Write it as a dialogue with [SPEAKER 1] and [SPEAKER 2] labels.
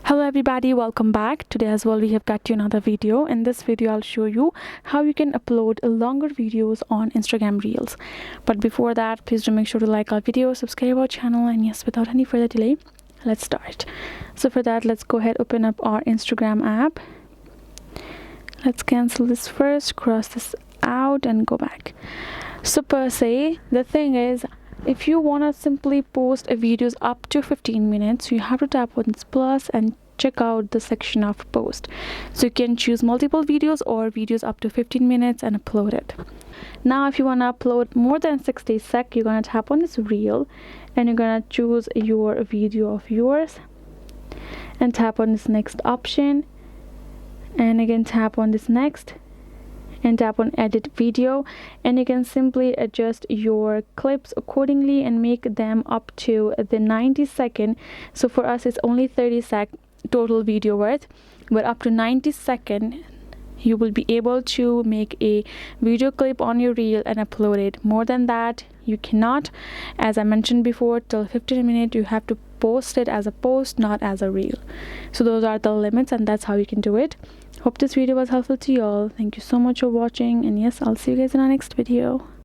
[SPEAKER 1] Hello everybody, welcome back. Today as well we have got you another video. In this video I'll show you how you can upload longer videos on Instagram Reels. But before that, please do make sure to like our video, subscribe our channel, and yes, without any further delay, let's start. So for that, let's go ahead, open up our Instagram app. Let's cancel this first, cross this out and go back. So per se, the thing is, if you want to simply post videos up to 15 minutes, you have to tap on this plus and check out the section of post. So you can choose multiple videos or videos up to 15 minutes and upload it. Now if you want to upload more than 60 sec, you're going to tap on this reel and you're going to choose your video of yours and tap on this next option, and again tap on this next and tap on edit video, and you can simply adjust your clips accordingly and make them up to the 90-second. So for us it's only 30 sec total video worth, but up to 90-second you will be able to make a video clip on your reel and upload it. More than that you cannot. As I mentioned before, till 15 minutes you have to post it as a post, not as a reel. So those are the limits, and that's how you can do it. Hope this video was helpful to you all. Thank you so much for watching, and yes, I'll see you guys in our next video.